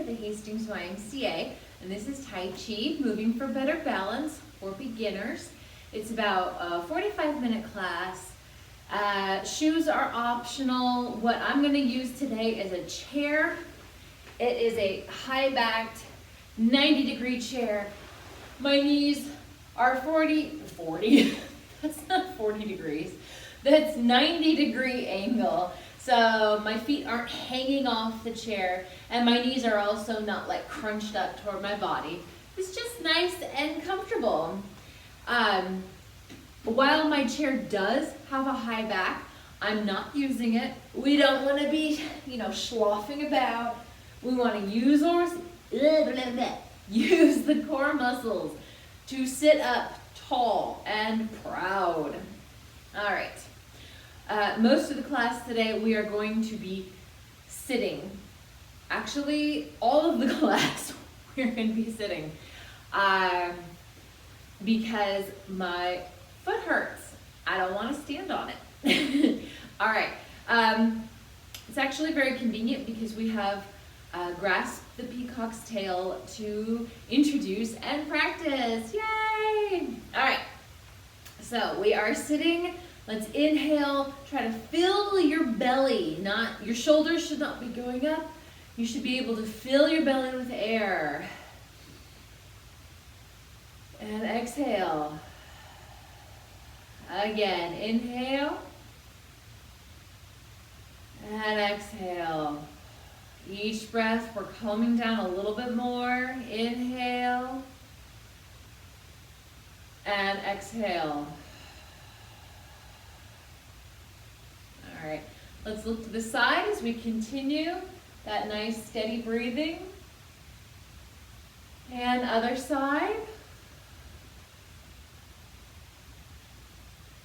the Hastings YMCA, and this is Tai Chi, Moving for Better Balance for beginners. It's about a 45-minute class. Shoes are optional. What I'm going to use today is a chair. It is a high-backed, 90-degree chair. My knees are 40, that's not 40 degrees. That's 90-degree angle. So my feet aren't hanging off the chair, and my knees are also not like crunched up toward my body. It's just nice and comfortable. While my chair does have a high back, I'm not using it. We don't want to be, sloughing about. We want to use the core muscles to sit up tall and proud. All right. Most of the class today, we are going to be sitting. Actually, all of the class, we're going to be sitting because my foot hurts. I don't want to stand on it. All right. It's actually very convenient because we have grasped the peacock's tail to introduce and practice. Yay! All right. So we are sitting. Let's inhale. Try to fill your belly. Your shoulders should not be going up. You should be able to fill your belly with air. And exhale. Again, inhale. And exhale. Each breath, we're calming down a little bit more. Inhale. And exhale. All right, let's look to the side as we continue that nice steady breathing. And other side.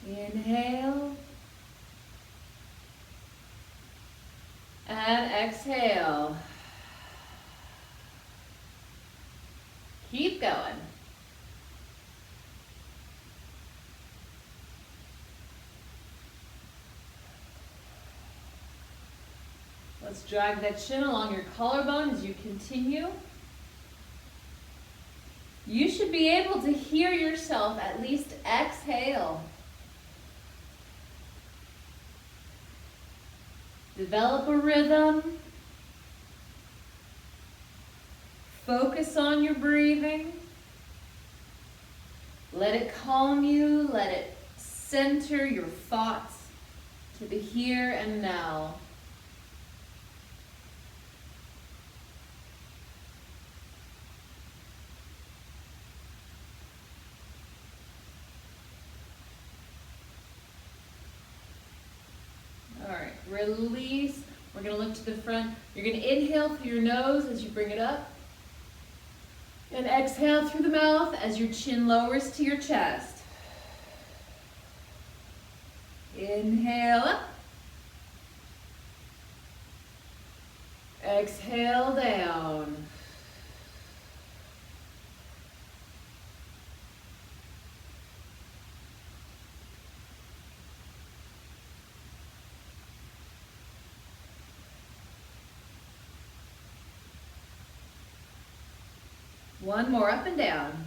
Inhale. And exhale. Keep going. Let's drag that chin along your collarbone as you continue. You should be able to hear yourself at least exhale. Develop a rhythm. Focus on your breathing. Let it calm you. Let it center your thoughts to the here and now. Release. We're going to look to the front. You're going to inhale through your nose as you bring it up. And exhale through the mouth as your chin lowers to your chest. Inhale up. Exhale down. One more, up and down.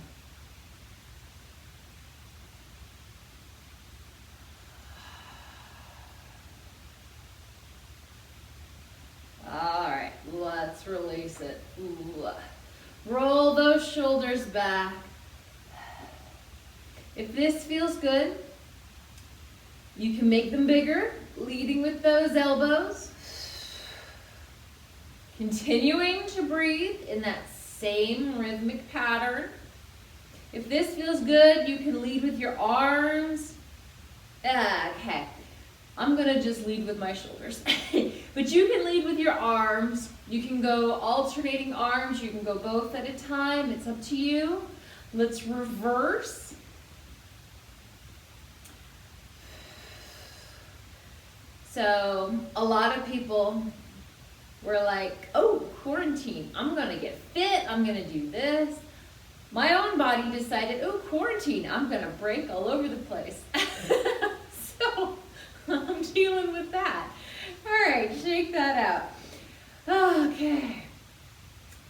All right, let's release it. Ooh. Roll those shoulders back. If this feels good, you can make them bigger, leading with those elbows. Continuing to breathe in that same rhythmic pattern. If this feels good, you can lead with your arms. Okay, I'm gonna just lead with my shoulders. But you can lead with your arms. You can go alternating arms. You can go both at a time. It's up to you. Let's reverse. So a lot of people were like, oh, quarantine, I'm gonna get fit, I'm gonna do this. My own body decided, oh, quarantine, I'm gonna break all over the place. So I'm dealing with that. All right, shake that out. Okay.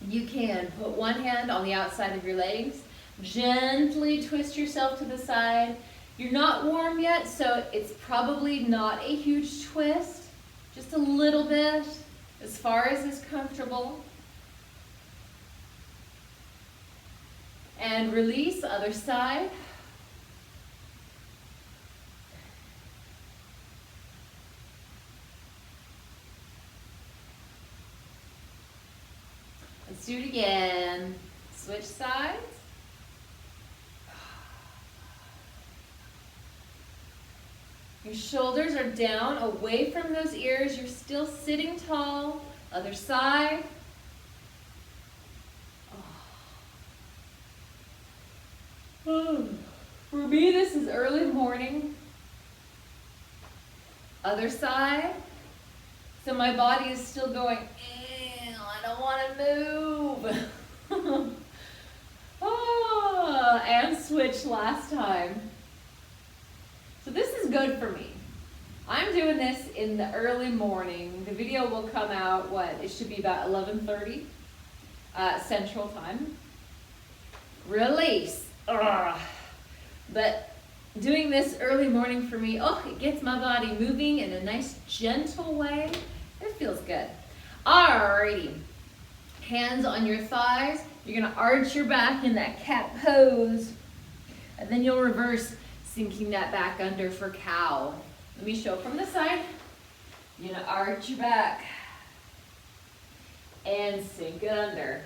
You can put one hand on the outside of your legs, gently twist yourself to the side. You're not warm yet, so it's probably not a huge twist, just a little bit, as far as is comfortable. And release, other side. Let's do it again. Switch sides. Your shoulders are down, away from those ears. You're still sitting tall. Other side. For me, this is early morning. Other side. So my body is still going, I don't want to move. And switch last time. So this is good for me. I'm doing this in the early morning. The video will come out, it should be about 11:30 Central Time. Release. But doing this early morning for me, it gets my body moving in a nice gentle way. It feels good. Alrighty. Hands on your thighs. You're gonna arch your back in that cat pose. And then you'll reverse, sinking that back under for cow. Let me show from the side. You're gonna arch your back and sink it under.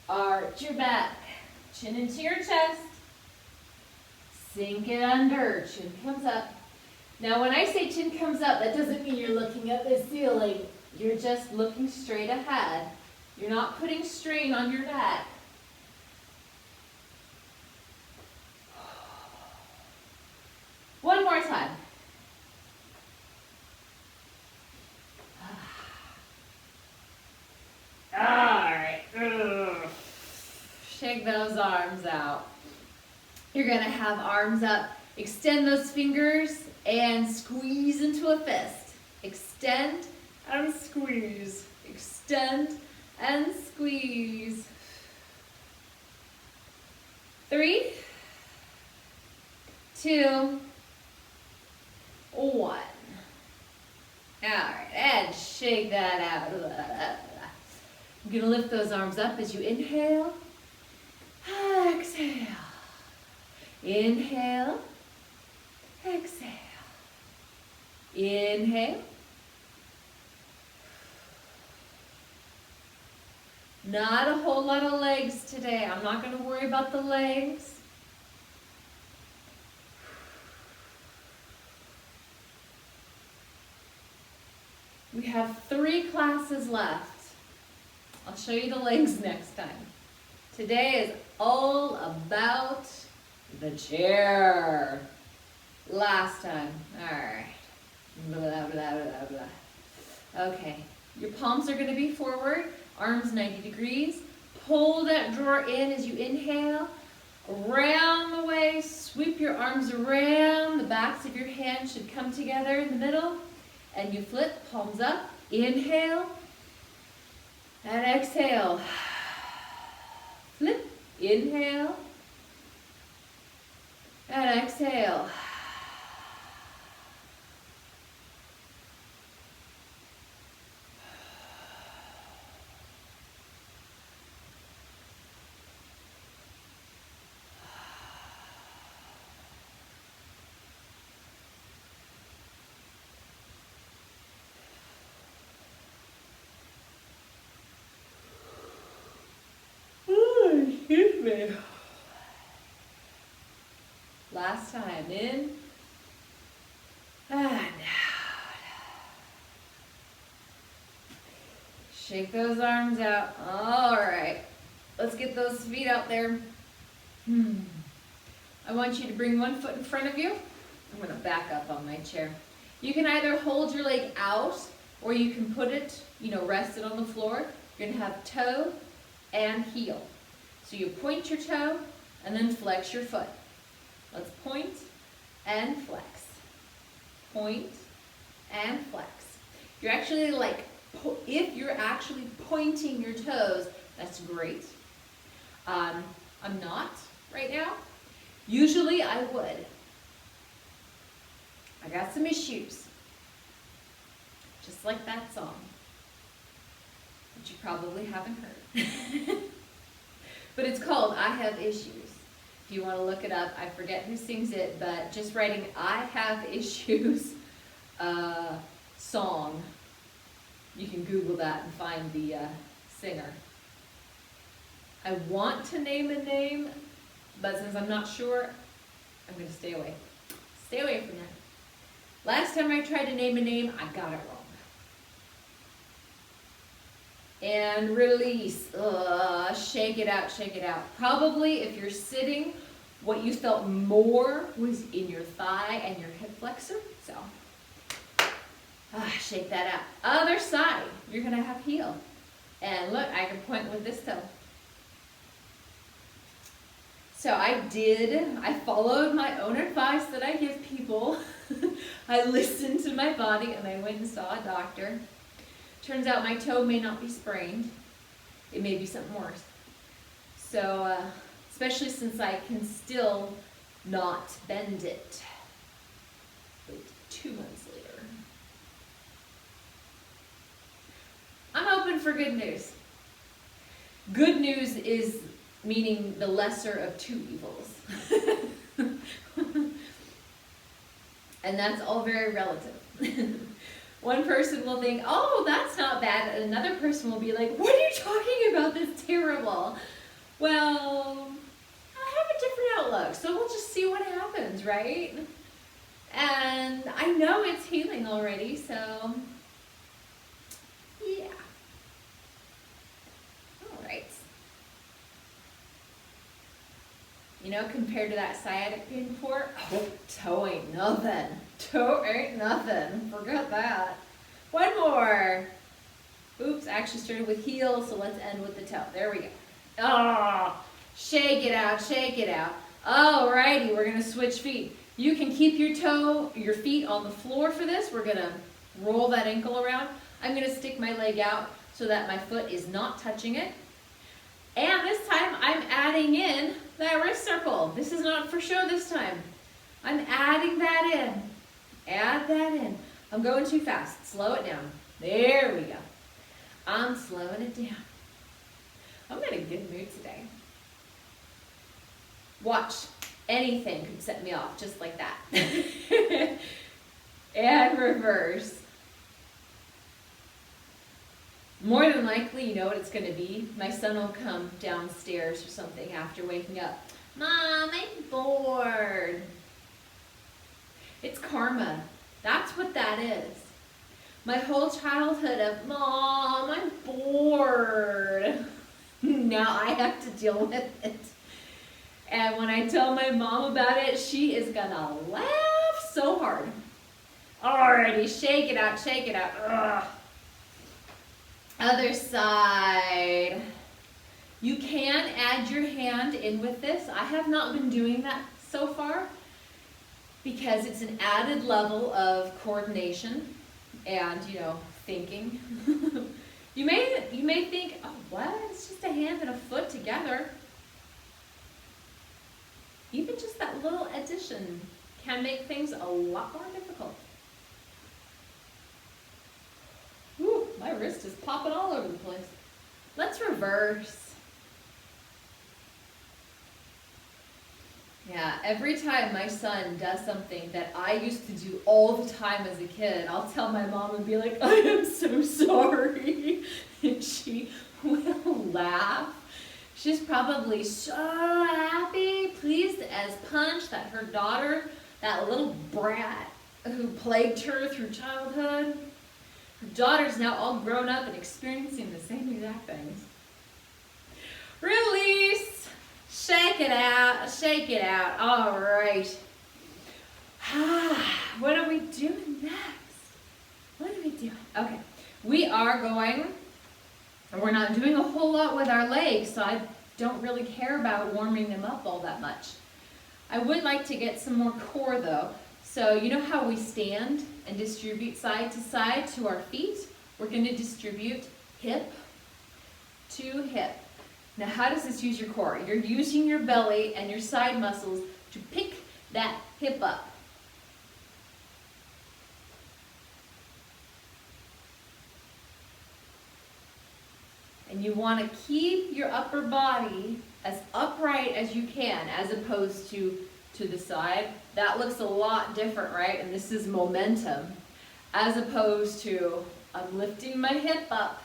Arch your back, chin into your chest, sink it under, chin comes up. Now when I say chin comes up, that doesn't mean you're looking at the ceiling. You're just looking straight ahead. You're not putting strain on your back. One more time. All right. Shake those arms out. You're going to have arms up. Extend those fingers and squeeze into a fist. Extend and squeeze. Extend and squeeze. 3, 2, 1. All right, and shake that out. I'm going to lift those arms up as you inhale. Exhale. Inhale. Exhale. Inhale. Not a whole lot of legs today. I'm not going to worry about the legs. We have 3 classes left. I'll show you the legs next time. Today is all about the chair. Last time. All right. Blah, blah, blah, blah, blah. Okay. Your palms are going to be forward. Arms 90 degrees. Pull that drawer in as you inhale. Around the waist. Sweep your arms around. The backs of your hands should come together in the middle. And you flip, palms up. Inhale. And exhale. Flip. Inhale. And exhale. Excuse me. Last time, in and out. Shake those arms out. All right, let's get those feet out there. I want you to bring one foot in front of you. I'm gonna back up on my chair. You can either hold your leg out or you can put it, rest it on the floor. You're gonna have toe and heel. So you point your toe and then flex your foot. Let's point and flex. Point and flex. You're actually like if you're actually pointing your toes, that's great. I'm not right now. Usually I would. I got some issues. Just like that song, which you probably haven't heard. But it's called I Have Issues. If you want to look it up, I forget who sings it, but just writing I Have Issues song, you can Google that and find the singer. I want to name a name, but since I'm not sure, I'm going to stay away. Stay away from that. Last time I tried to name a name, I got it wrong. And release. Shake it out, shake it out. Probably if you're sitting, what you felt more was in your thigh and your hip flexor. So, shake that out. Other side, you're going to have heel. And look, I can point with this toe. So I followed my own advice that I give people. I listened to my body and I went and saw a doctor. Turns out my toe may not be sprained. It may be something worse. So, especially since I can still not bend it. Wait, 2 months later. I'm open for good news. Good news is meaning the lesser of two evils. And that's all very relative. One person will think, oh, that's not bad, and another person will be like, what are you talking about? That's terrible. Well, I have a different outlook, so we'll just see what happens, right? And I know it's healing already, so yeah. All right. You know, compared to that sciatic pain before, oh, toe ain't nothing. Toe ain't nothing. Forget that. One more. Oops, I actually started with heel, so let's end with the toe. There we go. Oh, shake it out, shake it out. Alrighty, we're gonna switch feet. You can keep your feet on the floor for this. We're gonna roll that ankle around. I'm gonna stick my leg out so that my foot is not touching it. And this time I'm adding in that wrist circle. This is not for show this time. I'm adding that in. Add that in. I'm going too fast. Slow it down. There we go. I'm slowing it down. I'm in a good mood today. Watch. Anything could set me off just like that. And reverse. More than likely, you know what it's going to be. My son will come downstairs or something after waking up. Mom, I'm bored. It's karma. That's what that is. My whole childhood of, Mom, I'm bored. Now I have to deal with it. And when I tell my mom about it, she is going to laugh so hard. Alrighty, shake it out, shake it out. Ugh. Other side. You can add your hand in with this. I have not been doing that so far because it's an added level of coordination and, you know, thinking. You may think, oh, what? It's just a hand and a foot together. Even just that little addition can make things a lot more difficult. Whew, my wrist is popping all over the place. Let's reverse. Yeah, every time my son does something that I used to do all the time as a kid, I'll tell my mom and be like, I am so sorry. And she will laugh. She's probably so happy, pleased as punch that her daughter, that little brat who plagued her through childhood, her daughter's now all grown up and experiencing the same exact things. Release. Shake it out. Shake it out. All right. What are we doing next? What are we doing? Okay. We are going, and we're not doing a whole lot with our legs, so I don't really care about warming them up all that much. I would like to get some more core though. So you know how we stand and distribute side to our feet? We're going to distribute hip to hip. Now, how does this use your core? You're using your belly and your side muscles to pick that hip up. And you want to keep your upper body as upright as you can, as opposed to the side. That looks a lot different, right? And this is momentum. As opposed to, I'm lifting my hip up.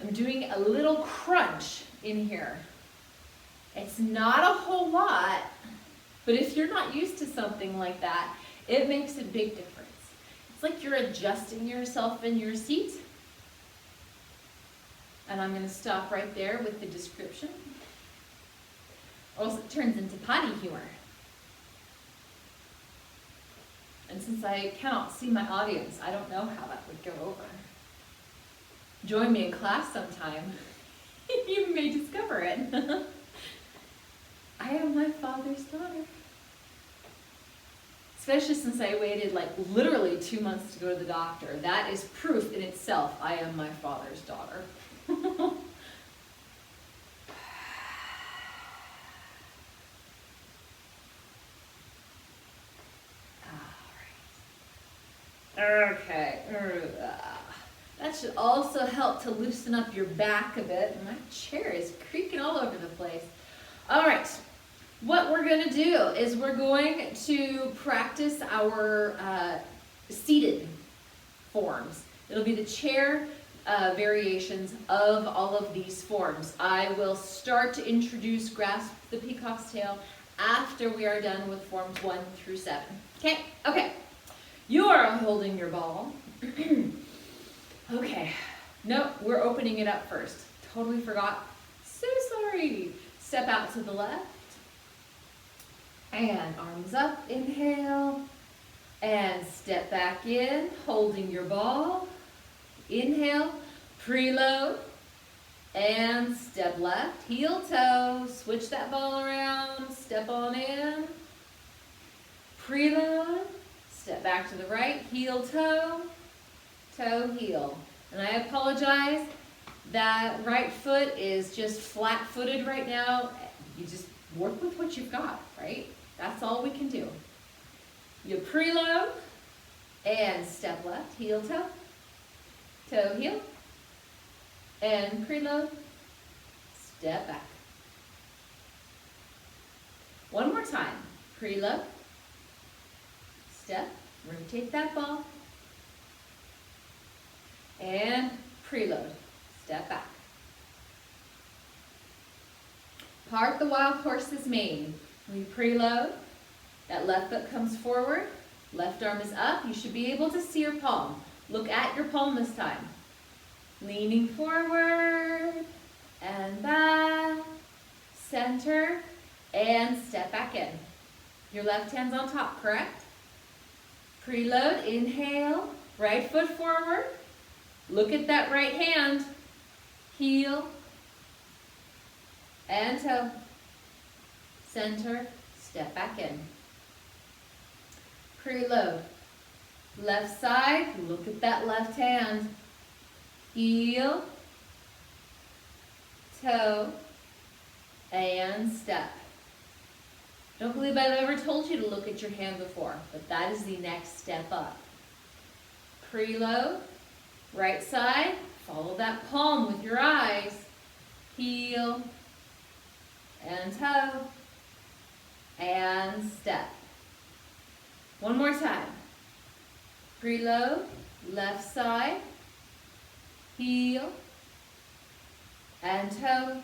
I'm doing a little crunch in here. It's not a whole lot, but if you're not used to something like that, it makes a big difference. It's like you're adjusting yourself in your seat. And I'm going to stop right there with the description. Or else it turns into potty humor. And since I cannot see my audience, I don't know how that would go over. Join me in class sometime. You may discover it. I am my father's daughter. Especially since I waited like literally 2 months to go to the doctor. That is proof in itself I am my father's daughter. Okay. That should also help to loosen up your back a bit. My chair is creaking all over the place. All right. What we're going to do is we're going to practice our seated forms. It'll be the chair variations of all of these forms. I will start to introduce grasp the peacock's tail after we are done with forms 1 through 7. Okay? Okay. You are holding your ball. Okay. No, we're opening it up first. Totally forgot. So sorry. Step out to the left. And arms up. Inhale. And step back in, holding your ball. Inhale. Preload. And step left. Heel toe. Switch that ball around. Step on in. Preload. Step back to the right, heel, toe, toe, heel. And I apologize, that right foot is just flat-footed right now. You just work with what you've got, right? That's all we can do. You preload, and step left, heel, toe, toe, heel, and preload, step back. One more time, preload, step, rotate that ball, and preload, step back. Part the wild horse's mane. We preload, that left foot comes forward, left arm is up. You should be able to see your palm. Look at your palm this time. Leaning forward, and back, center, and step back in. Your left hand's on top, correct? Preload, inhale, right foot forward. Look at that right hand. Heel and toe. Center, step back in. Preload. Left side, look at that left hand. Heel, toe, and step. Don't believe I've ever told you to look at your hand before, but that is the next step up. Preload, right side, follow that palm with your eyes. Heel, and toe, and step. One more time. Preload, left side, heel, and toe,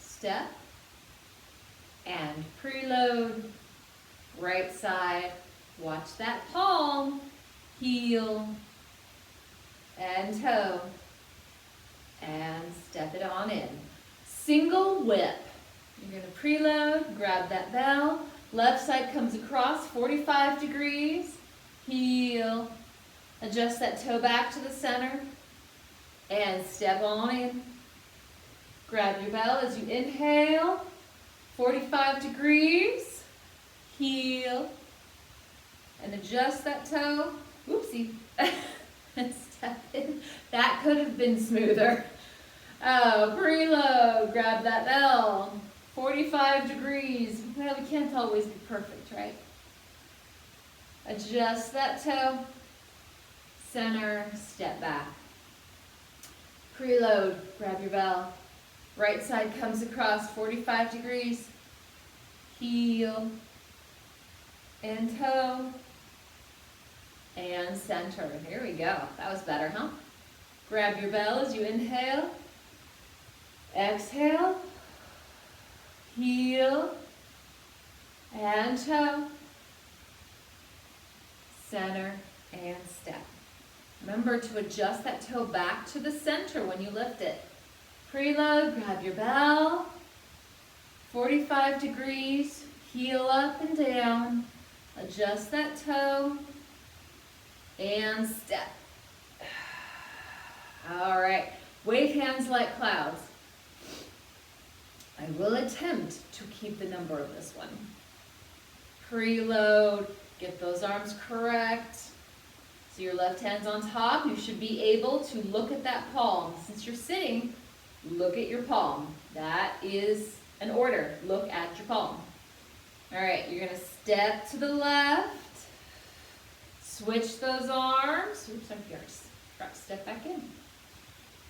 step, and preload, right side, watch that palm, heel, and toe, and step it on in. Single whip. You're going to preload, grab that bell, left side comes across 45 degrees, heel, adjust that toe back to the center, and step on in. Grab your bell as you inhale, 45 degrees, heel, and adjust that toe, whoopsie, and step it That could have been smoother. Oh, preload, grab that bell. 45 degrees. Well, we can't always be perfect, right? Adjust that toe. Center, step back. Preload, grab your bell. Right side comes across 45 degrees. Heel and toe and center. Here we go. That was better, huh? Grab your bell as you inhale. Exhale. Heel and toe. Center and step. Remember to adjust that toe back to the center when you lift it. Preload, grab your bell. 45 degrees, heel up and down. Adjust that toe and step. All right, wave hands like clouds. I will attempt to keep the number of this one. Preload, get those arms correct. So your left hand's on top. You should be able to look at that palm. Since you're sitting, look at your palm. That is an order. Look at your palm. All right, you're gonna step to the left. Switch those arms. Oops, I'm fierce. Step back in.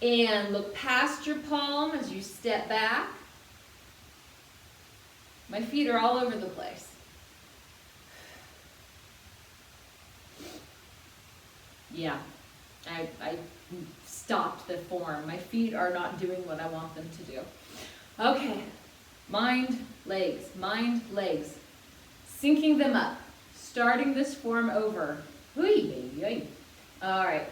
And look past your palm as you step back. My feet are all over the place. Yeah, I stopped the form. My feet are not doing what I want them to do. Okay, mind, legs, syncing them up, starting this form over. All right.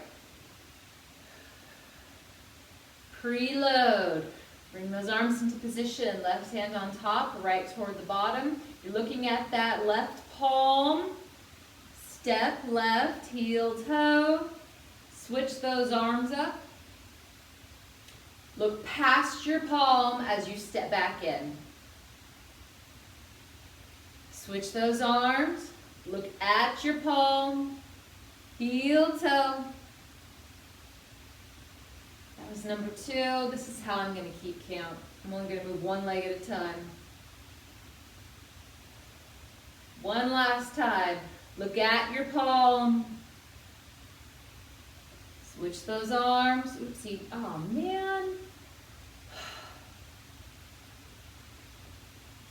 Preload. Bring those arms into position. Left hand on top, right toward the bottom. You're looking at that left palm. Step left, heel, toe. Switch those arms up. Look past your palm as you step back in. Switch those arms. Look at your palm. Heel, toe. That was number 2. This is how I'm going to keep count. I'm only going to move one leg at a time. One last time. Look at your palm. Switch those arms. Oopsie. Oh, man.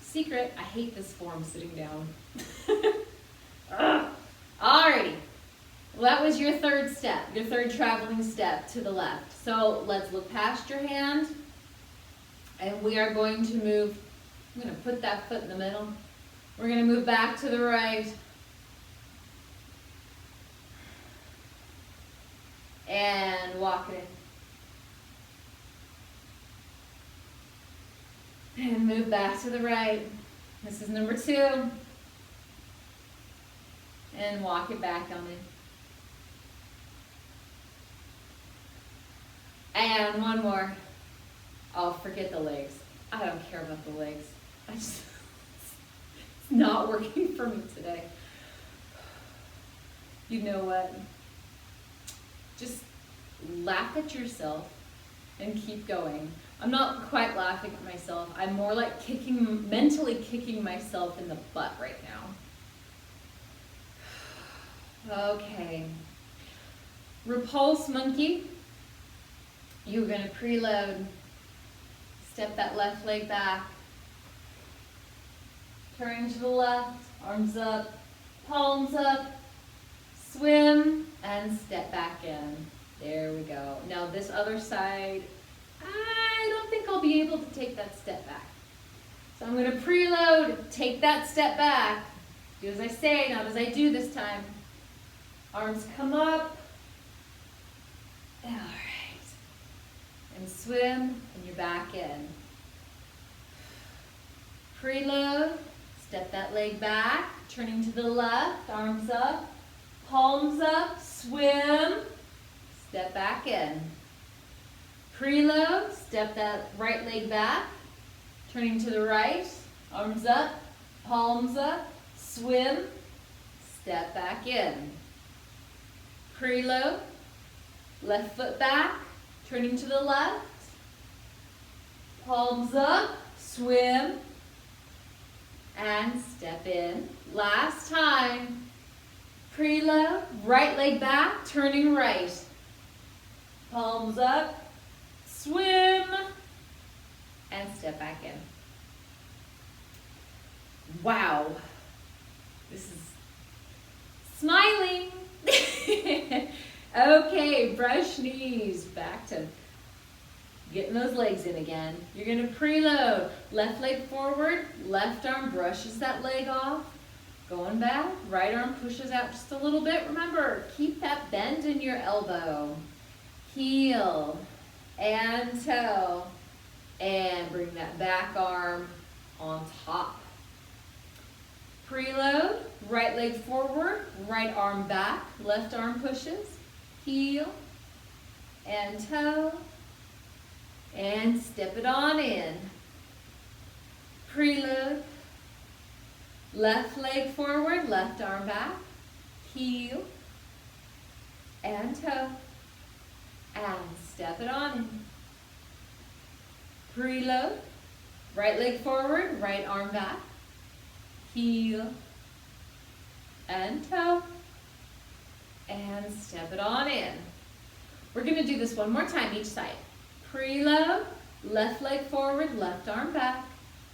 Secret, I hate this form sitting down. Alrighty. Well, that was your third step, your third traveling step to the left. So let's look past your hand. And we are going to move, I'm going to put that foot in the middle. We're going to move back to the right. And walk it in. And move back to the right. This is number 2. And walk it back on in. And one more. Oh, forget the legs. I don't care about the legs. It's not working for me today. You know what? Just laugh at yourself and keep going. I'm not quite laughing at myself. I'm more like mentally kicking myself in the butt right now. Okay. Repulse monkey. You're going to preload. Step that left leg back. Turn to the left. Arms up. Palms up. Swim and step back in. There we go. Now this other side, I don't think I'll be able to take that step back. So I'm going to preload, take that step back. Do as I say, not as I do this time. Arms come up. All right. And swim, and you're back in. Preload, step that leg back, turning to the left, arms up. Palms up, swim, step back in. Preload, step that right leg back, turning to the right, arms up, palms up, swim, step back in. Preload, Left foot back, turning to the left. Palms up, swim, and step in. Last time. Preload, right leg back, turning right. Palms up, swim, and step back in. Wow. This is smiling. Okay, brush knees. Back to getting those legs in again. You're going to preload. Left leg forward, left arm brushes that leg off. Going back, right arm pushes out just a little bit. Remember, keep that bend in your elbow. Heel and toe. And bring that back arm on top. Preload, right leg forward, right arm back, left arm pushes. Heel and toe. And step it on in. Preload. Left leg forward, left arm back, heel, and toe, and step it on in. Preload, right leg forward, right arm back, heel, and toe, and step it on in. We're going to do this one more time each side. Preload, left leg forward, left arm back,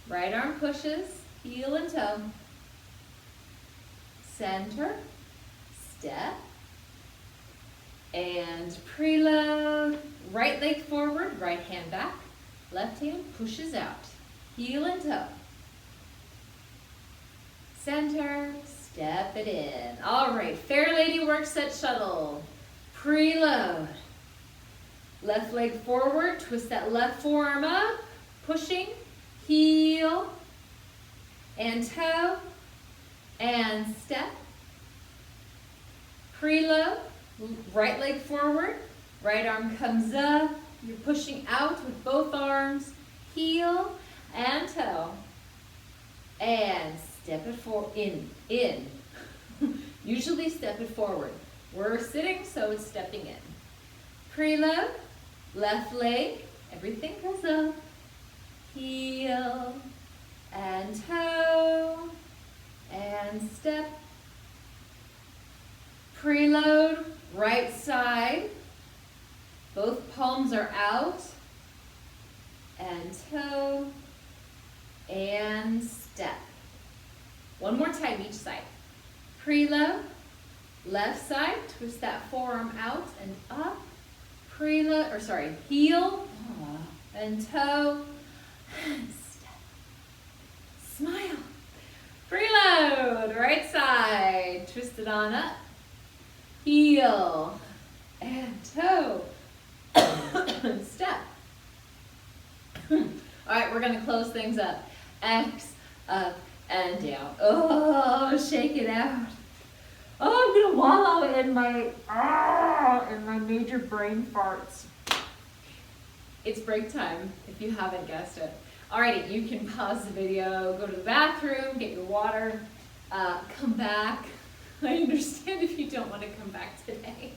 right arm pushes, heel and toe. Center, step, and preload. Right leg forward, right hand back, left hand pushes out, heel and toe. Center, step it in. All right, Fair Lady work set shuttle. Preload. Left leg forward, twist that left forearm up, pushing, heel, and toe. And step, preload, right leg forward, right arm comes up, you're pushing out with both arms, heel and toe, and step it in. Usually step it forward. We're sitting, so it's stepping in. Preload, left leg, everything goes up, heel and toe, and step. Preload, right side. Both palms are out. And toe. And step. One more time each side. Preload, left side. Twist that forearm out and up. Preload, heel. And toe. And step. Smile. Preload, right side, twist it on up, heel, and toe, step. All right, we're gonna close things up. X, up, and down. Oh, shake it out. Oh, I'm gonna wallow in my major brain farts. It's break time, if you haven't guessed it. Alrighty, you can pause the video, go to the bathroom, get your water, come back. I understand if you don't want to come back today.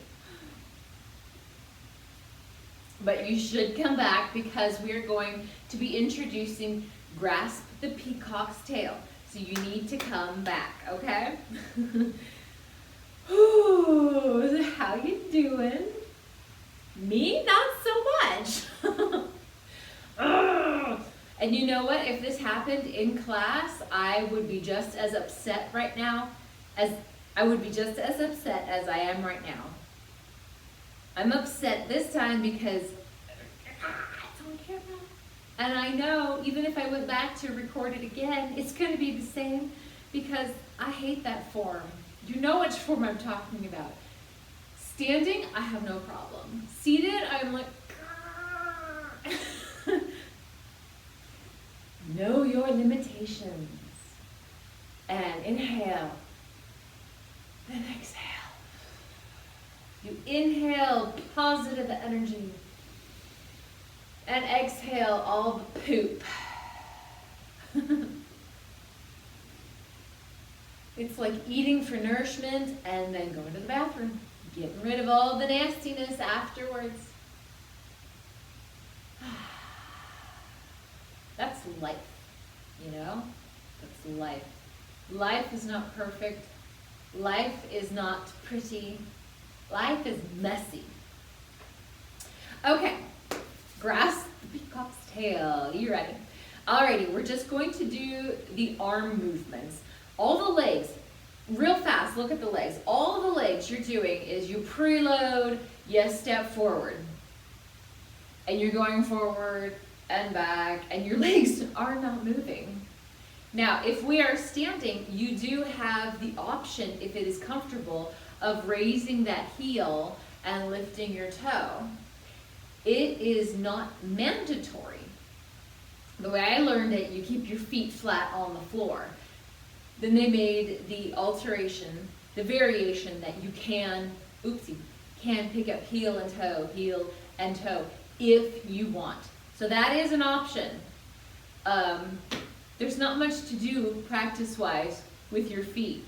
But you should come back because we're going to be introducing Grasp the Peacock's Tail. So you need to come back, okay? Ooh, how you doing? Me? Not so much. And you know what? If this happened in class, I would be just as upset right now as I am right now. I'm upset this time because I don't care about it. And I know even if I went back to record it again, it's going to be the same because I hate that form. You know which form I'm talking about. Standing, I have no problem. Seated, I'm like, know your limitations. And inhale, then exhale. You inhale positive energy. And exhale all the poop. It's like eating for nourishment and then going to the bathroom. Getting rid of all the nastiness afterwards. That's life, you know? That's life. Life is not perfect. Life is not pretty. Life is messy. Okay, grasp the peacock's tail. You ready? Alrighty, we're just going to do the arm movements. All the legs, real fast, look at the legs. All the legs you're doing is you preload, you step forward. And you're going forward and back, and your legs are not moving. Now, if we are standing, you do have the option, if it is comfortable, of raising that heel and lifting your toe. It is not mandatory. The way I learned it, you keep your feet flat on the floor. Then they made the alteration, the variation that you can pick up heel and toe if you want. So that is an option. There's not much to do practice-wise with your feet.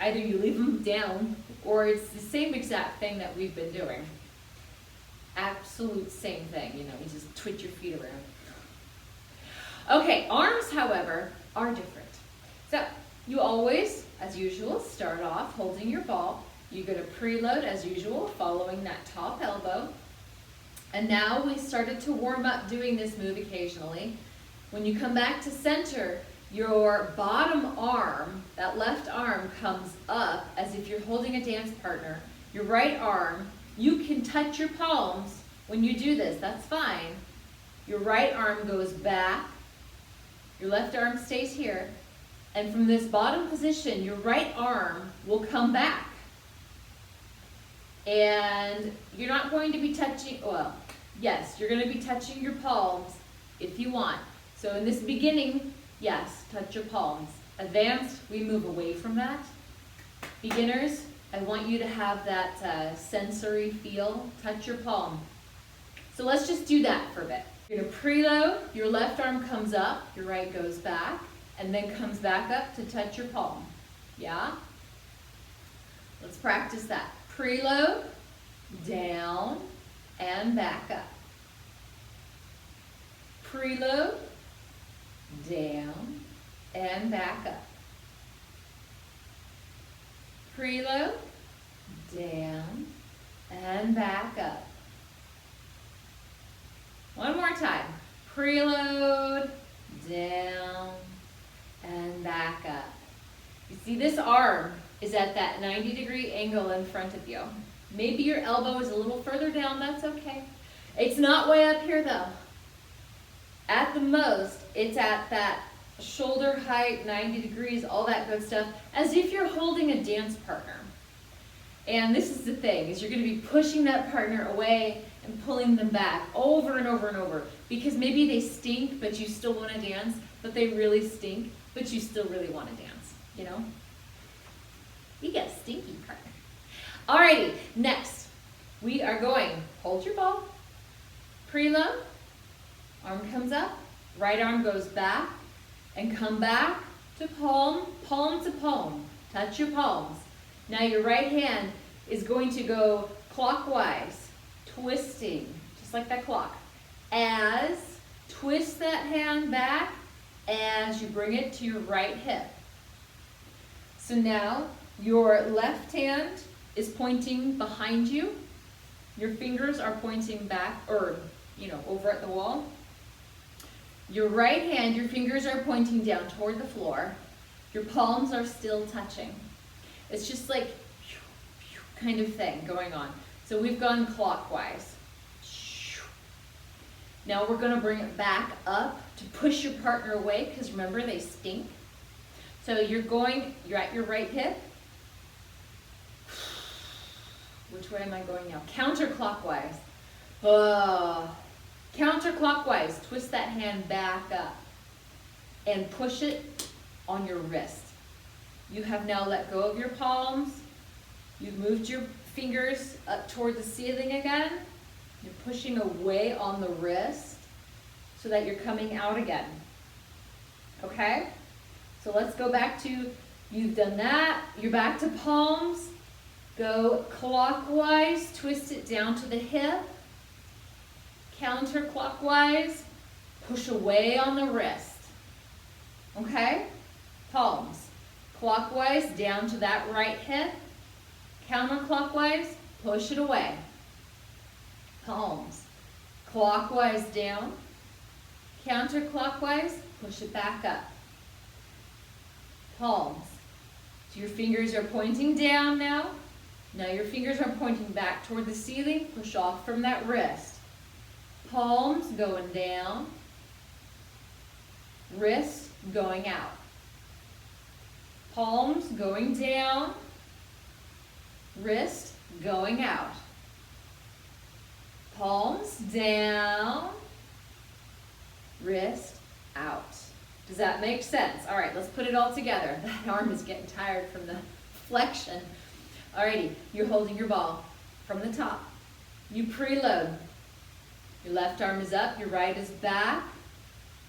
Either you leave them down or it's the same exact thing that we've been doing. Absolute same thing, you know, you just twitch your feet around. Okay, arms, however, are different. So you always, as usual, start off holding your ball. You're going to preload as usual, following that top elbow. And now we started to warm up doing this move occasionally. When you come back to center, your bottom arm, that left arm, comes up as if you're holding a dance partner. Your right arm, you can touch your palms when you do this, that's fine. Your right arm goes back, your left arm stays here, and from this bottom position, your right arm will come back. And you're not going to be touching, well, yes, you're going to be touching your palms if you want. So in this beginning, yes, touch your palms. Advanced, we move away from that. Beginners, I want you to have that sensory feel. Touch your palm. So let's just do that for a bit. You're going to preload, your left arm comes up, your right goes back, and then comes back up to touch your palm. Yeah? Let's practice that. Preload, down, and back up. Preload, down, and back up. Preload, down, and back up. One more time. Preload, down, and back up. You see, this arm is at that 90-degree angle in front of you. Maybe your elbow is a little further down, that's okay. It's not way up here though. At the most, it's at that shoulder height, 90 degrees, all that good stuff, as if you're holding a dance partner. And this is the thing, is you're going to be pushing that partner away and pulling them back over and over and over. Because maybe they stink, but you still want to dance, but they really stink, but you still really want to dance, you know? You get a stinky partner. Alrighty, next, we are going, hold your ball, preload, arm comes up, right arm goes back, and come back to palm, palm to palm. Touch your palms. Now your right hand is going to go clockwise, twisting, just like that clock. Twist that hand back as you bring it to your right hip. So now your left hand is pointing behind you. Your fingers are pointing back, or, over at the wall. Your right hand, your fingers are pointing down toward the floor. Your palms are still touching. It's just like kind of thing going on. So we've gone clockwise. Now we're going to bring it back up to push your partner away, because remember, they stink. So you're at your right hip. Which way am I going now? Counterclockwise. Counterclockwise. Twist that hand back up and push it on your wrist. You have now let go of your palms. You've moved your fingers up toward the ceiling again. You're pushing away on the wrist so that you're coming out again. Okay? So let's go back to, you've done that. You're back to palms. Go clockwise, twist it down to the hip. Counterclockwise, push away on the wrist. Okay? Palms. Clockwise, down to that right hip. Counterclockwise, push it away. Palms. Clockwise down. Counterclockwise, push it back up. Palms. So your fingers are pointing down now. Now your fingers are pointing back toward the ceiling. Push off from that wrist. Palms going down. Wrist going out. Palms going down. Wrist going out. Palms down. Wrist out. Does that make sense? All right, let's put it all together. That arm is getting tired from the flexion. Alrighty, you're holding your ball from the top. You preload. Your left arm is up, your right is back.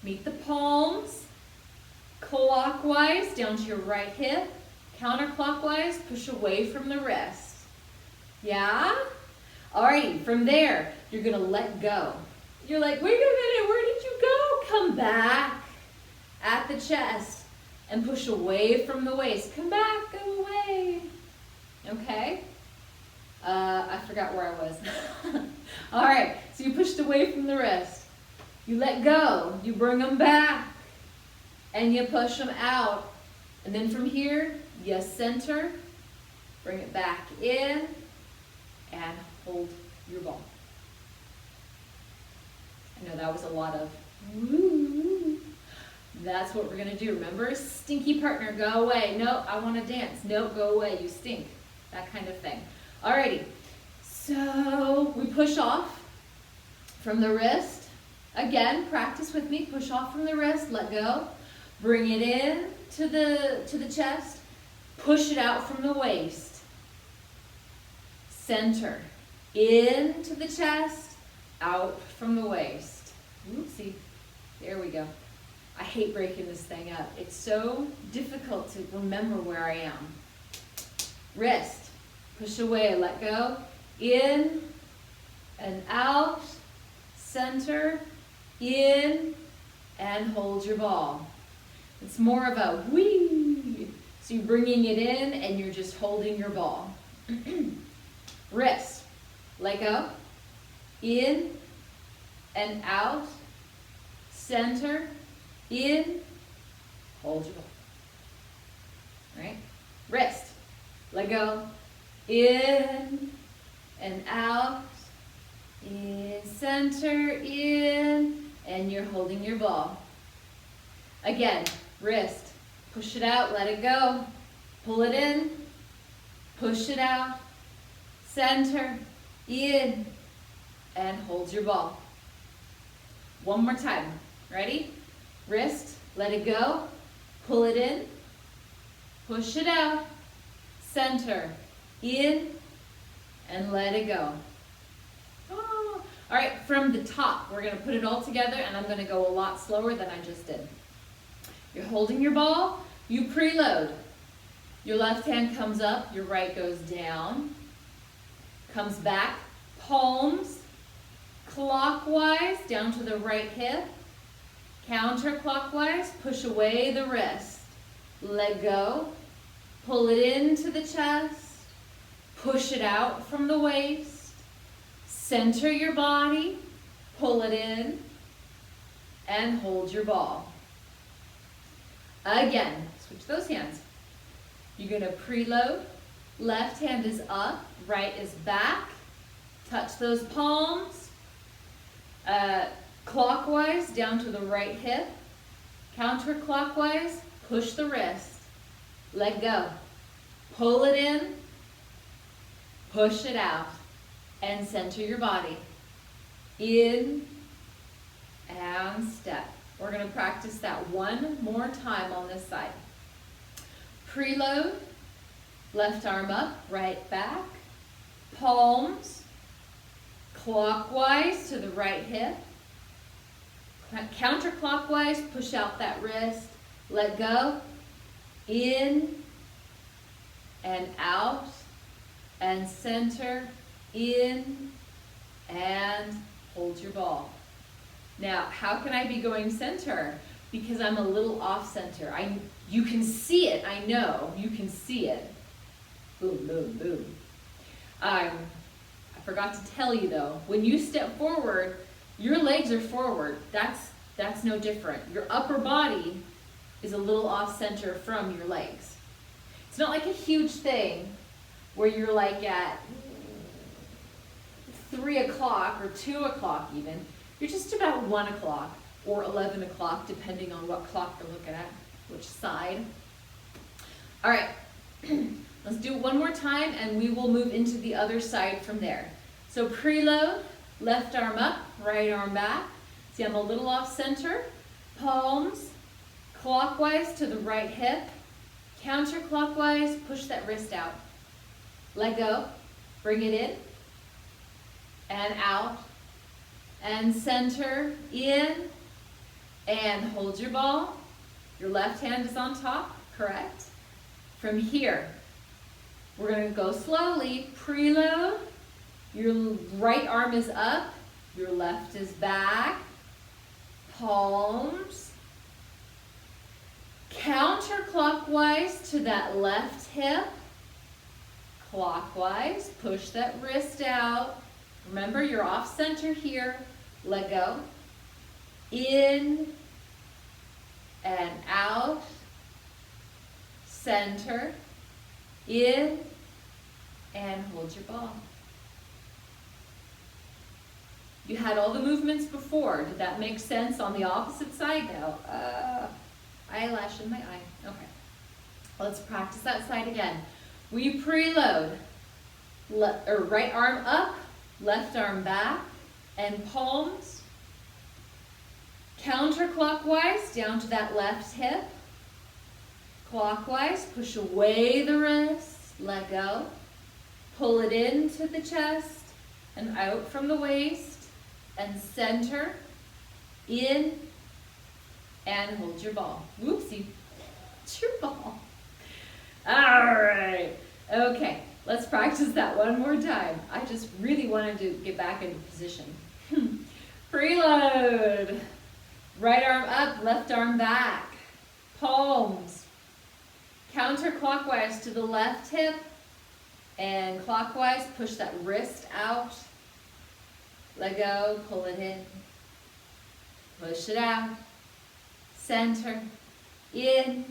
Meet the palms. Clockwise, down to your right hip. Counterclockwise, push away from the wrist. Yeah? Alrighty, from there, you're gonna let go. You're like, wait a minute, where did you go? Come back at the chest and push away from the waist. Come back, go away. Okay? I forgot where I was. All right, so you pushed away from the wrist. You let go, you bring them back, and you push them out. And then from here, you center, bring it back in, and hold your ball. I know that was a lot of woo. That's what we're gonna do. Remember, stinky partner, go away. No, I wanna dance. No, go away, you stink. That kind of thing. Alrighty, so we push off from the wrist. Again, practice with me. Push off from the wrist, let go. Bring it in to the chest. Push it out from the waist. Center. Into the chest, out from the waist. Oopsie. There we go. I hate breaking this thing up. It's so difficult to remember where I am. Wrist. Push away, let go. In and out. Center. In and hold your ball. It's more of a whee. So you're bringing it in and you're just holding your ball. Wrist. Let go. In and out. Center. In. Hold your ball. Right? Wrist. Let go. In and out. In. Center. In. And you're holding your ball. Again, wrist. Push it out. Let it go. Pull it in. Push it out. Center. In. And hold your ball. One more time. Ready? Wrist. Let it go. Pull it in. Push it out. Center. In. And let it go. Oh. All right, from the top, we're going to put it all together, and I'm going to go a lot slower than I just did. You're holding your ball. You preload. Your left hand comes up. Your right goes down. Comes back. Palms. Clockwise, down to the right hip. Counterclockwise, push away the wrist. Let go. Pull it into the chest. Push it out from the waist. Center your body. Pull it in. And hold your ball. Again, switch those hands. You're going to preload. Left hand is up. Right is back. Touch those palms. Clockwise, down to the right hip. Counterclockwise, push the wrist. Let go. Pull it in. Push it out. And center your body. In and step. We're going to practice that one more time on this side. Preload. Left arm up, right back. Palms. Clockwise to the right hip. Counterclockwise, push out that wrist. Let go. In and out. and center, in, and hold your ball. Now, how can I be going center? Because I'm a little off center. You can see it, I know, you can see it. Boom, boom, boom. I forgot to tell you though, when you step forward, your legs are forward. That's no different. Your upper body is a little off center from your legs. It's not like a huge thing where you're like at 3 o'clock or 2 o'clock even. You're just about 1 o'clock or 11 o'clock, depending on what clock you're looking at, which side. All right, let's do it one more time and we will move into the other side from there. So preload, left arm up, right arm back. See, I'm a little off center. Palms clockwise to the right hip. Counterclockwise, push that wrist out. Let go, bring it in and out and center, in and hold your ball. Your left hand is on top, correct? From here, we're gonna go slowly. Preload, your right arm is up, your left is back. Palms, counterclockwise to that left hip. Clockwise, push that wrist out. Remember, you're off center here. Let go. In and out. Center. In and hold your ball. You had all the movements before. Did that make sense on the opposite side now? Eyelash in my eye. Okay. Let's practice that side again. We preload. Right arm up, left arm back, and palms. Counterclockwise down to that left hip. Clockwise, push away the wrist. Let go. Pull it into the chest and out from the waist. And center, in, and hold your ball. Whoopsie, it's your ball. All right, okay, let's practice that one more time. I just really wanted to get back into position. Preload, right arm up, left arm back. Palms, counterclockwise to the left hip, and clockwise, push that wrist out. Let go, pull it in, push it out, center, in,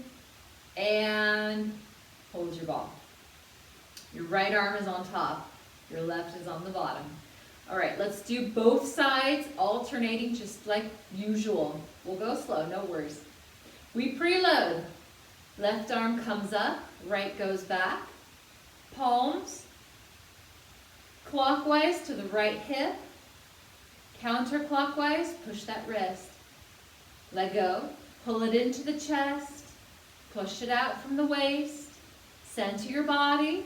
and hold your ball. Your right arm is on top, your left is on the bottom. All right, let's do both sides, alternating just like usual. We'll go slow, no worries. We preload. Left arm comes up, right goes back. Palms, clockwise to the right hip. Counterclockwise, push that wrist. Let go, pull it into the chest, push it out from the waist, center your body,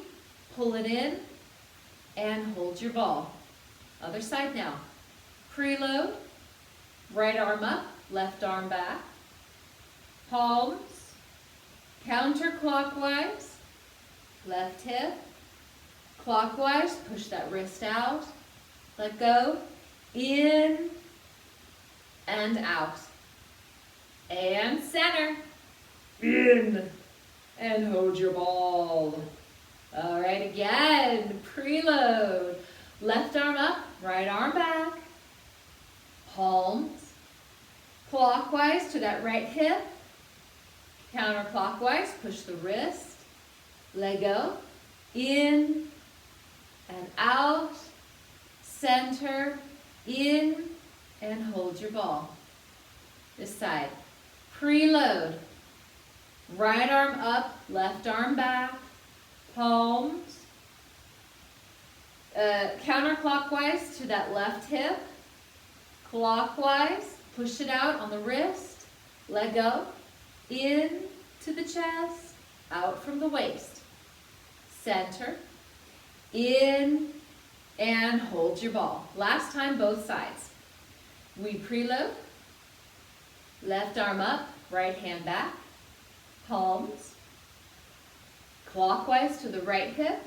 pull it in, and hold your ball. Other side now. Preload, right arm up, left arm back. Palms, counterclockwise, left hip, clockwise, push that wrist out, let go. In and out. And center. In and hold your ball. All right, again, preload. Left arm up, right arm back. Palms. Clockwise to that right hip. Counterclockwise, push the wrist. Let go. In and out. Center. In and hold your ball. This side. Preload. Right arm up, left arm back. Palms. Counterclockwise to that left hip. Clockwise, push it out on the wrist. Let go. In to the chest, out from the waist. Center. In and hold your ball. Last time, both sides. We preload. Left arm up, right hand back. Palms. Clockwise to the right hip.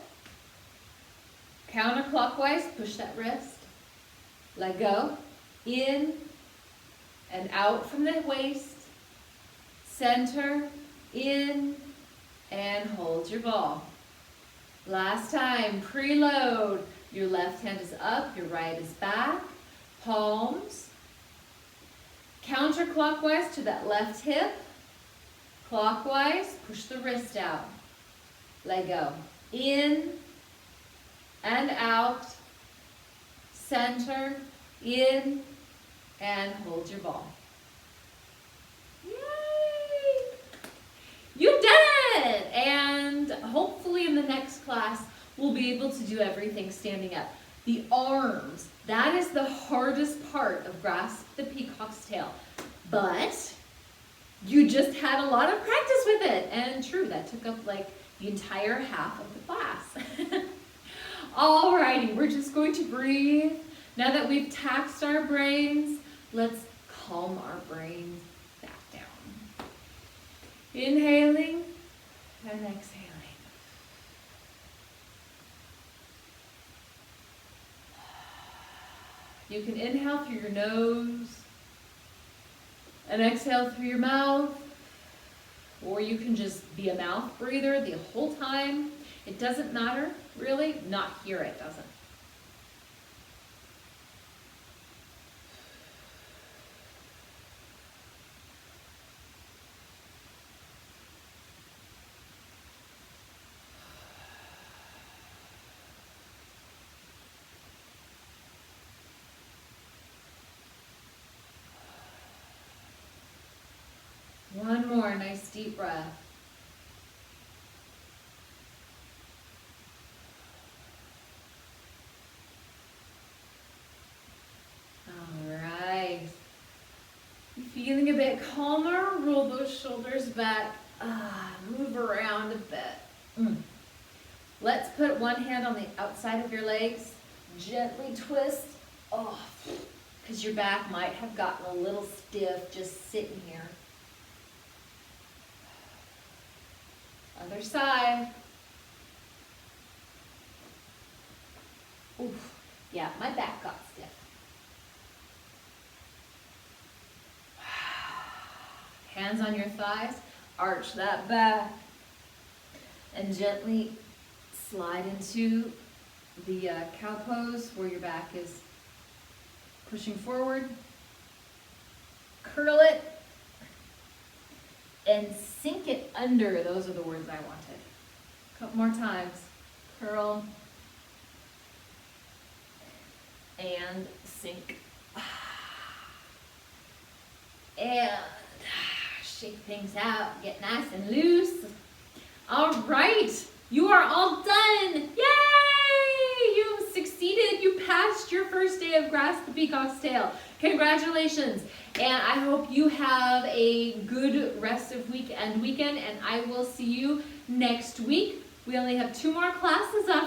Counterclockwise, push that wrist. Let go. In and out from the waist. Center, in, and hold your ball. Last time, preload. Your left hand is up, your right is back. Palms. Counterclockwise to that left hip. Clockwise, push the wrist out. Let go. In and out. Center, in, and hold your ball. Yay! You've done it! And hopefully in the next class, we'll be able to do everything standing up. The arms, that is the hardest part of Grasp the Peacock's Tail. But you just had a lot of practice with it. And true, that took up like the entire half of the class. Alrighty, we're just going to breathe. Now that we've taxed our brains, let's calm our brains back down. Inhaling and exhaling. You can inhale through your nose and exhale through your mouth, or you can just be a mouth breather the whole time. It doesn't matter, really. Not here, it doesn't. One more nice deep breath. All right. You feeling a bit calmer? Roll those shoulders back. Move around a bit. Let's put one hand on the outside of your legs. Gently twist off, because your back might have gotten a little stiff just sitting here. Other side. Oof. Yeah, my back got stiff. Hands on your thighs, arch that back, and gently slide into the cow pose where your back is pushing forward. Curl it and sink it under. Those are the words I wanted. A couple more times. Curl and sink. And shake things out. Get nice and loose. All right. You are all done. Yay! You succeeded. You passed your first day of Grasp the Peacock's Tail. Congratulations. And I hope you have a good rest of weekend, and I will see you next week. We only have 2 more classes after